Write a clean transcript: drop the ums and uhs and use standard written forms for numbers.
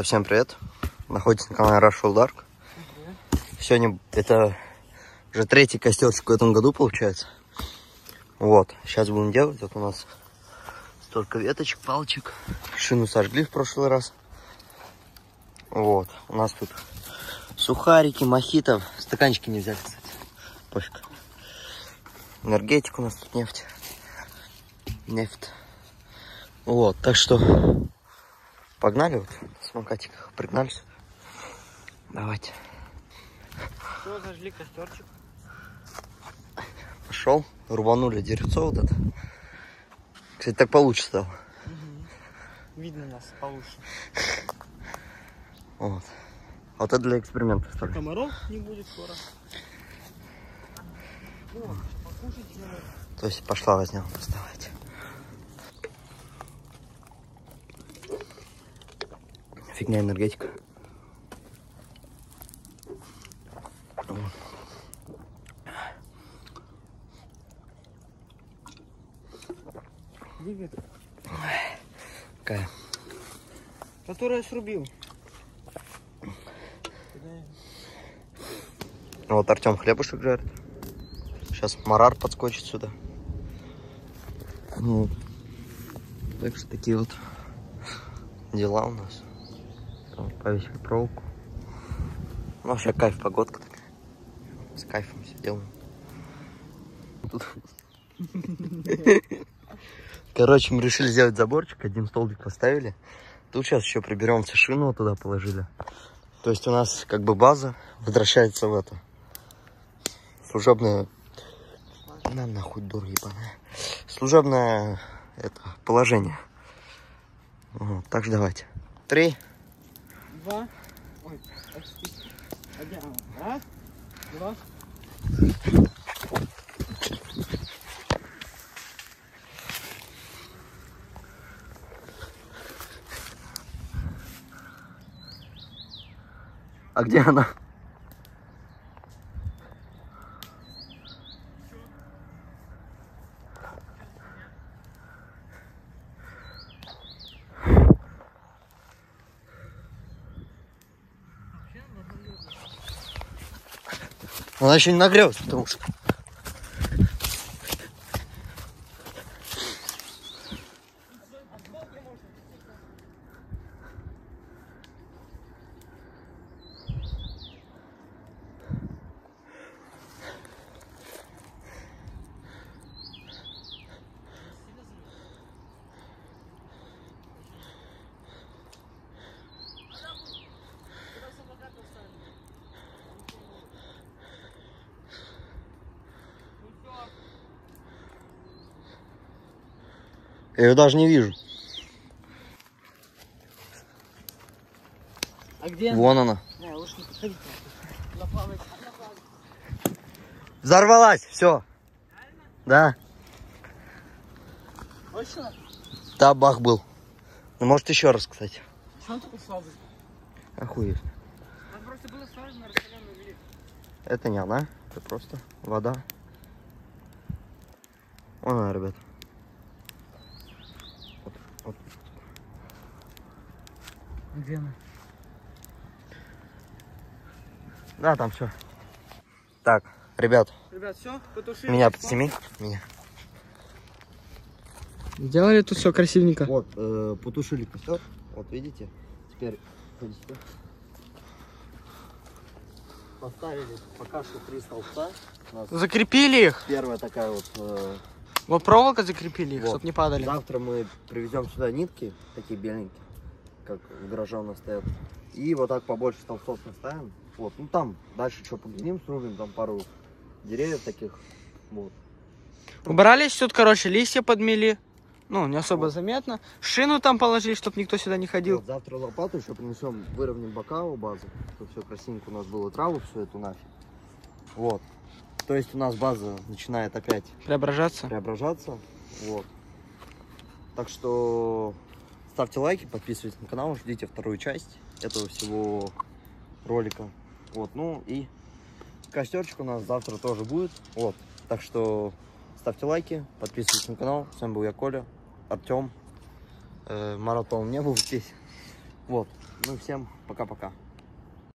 Всем привет! Находитесь на канале Rush Full Dark. Сегодня это уже 3-й костерчик в этом году получается. Вот, сейчас будем делать. Вот у нас столько веточек, палочек. Шину сожгли в прошлый раз. Вот, у нас тут сухарики, мохито. Стаканчики не взяли, кстати. Пофиг. Энергетик у нас тут, нефть. Вот, так что погнали, вот, на самокатиках пригнались. Давайте. Все, зажгли костерчик. Пошел, рубанули деревцо вот это. Кстати, так получше стало. Угу. Видно нас получше. Вот. А вот это для эксперимента, что ли? Комаров не будет скоро. О, покушать надо. То есть пошла возня у нас, давайте. Фигня энергетика. Где ветка? Какая? Которую я срубил. Вот Артем хлебушек жарит. Сейчас Марар подскочит сюда. Ну, так что такие вот дела у нас. Вот, повесили проволоку. Ну, вообще кайф, погодка такая. С кайфом все делаем. Короче, мы решили сделать заборчик. Один столбик поставили. Тут сейчас еще приберем все, шину вот туда положили. То есть у нас как бы база возвращается в это служебное... На нахуй, дура ебаная. Служебное это положение. Вот, так что давайте. 3. 2. Ой, почти. 1. Раз, 2. А где она? Она еще не нагрелась, потому что... Я ее даже не вижу. А где Вон она. Лучше не подходите. Взорвалась, все. Да. Точно? Да, бах был. Ну, может, еще раз, кстати. Что он такой слабый? Охуеть. Там просто было сразу на раскаленную угли. Это не она, это просто вода. Вон она, ребят. Вот. Где она? Да, там все. Так, ребят, Все, потушили. меня подсними. Меня. Сделали тут все красивенько. Вот, потушили костер. Вот, видите? Теперь ходите. Поставили пока что 3 столбца. Закрепили их. Первая такая вот... Вот проволока закрепили их, вот. чтобы не падали. Завтра мы привезем сюда нитки, такие беленькие, как в гараже у нас стоят. И вот так побольше столбцов наставим. Вот, ну там дальше что поглядим, срубим там пару деревьев таких. Вот. Убрались тут, короче, листья подмели. Ну, не особо заметно. Шину там положили, чтобы никто сюда не ходил. Вот, завтра лопату еще принесем, выровняем бока у базы, чтобы все красивенько у нас было, траву всю эту нафиг. Вот. То есть у нас база начинает опять Преображаться. Вот. Так что ставьте лайки, подписывайтесь на канал, ждите вторую часть этого всего ролика. Вот, ну и костерчик у нас завтра тоже будет. Вот. Так что ставьте лайки, подписывайтесь на канал. С вами был я, Коля, Артем. Марат, по-моему, не был здесь. Вот. Ну всем пока-пока.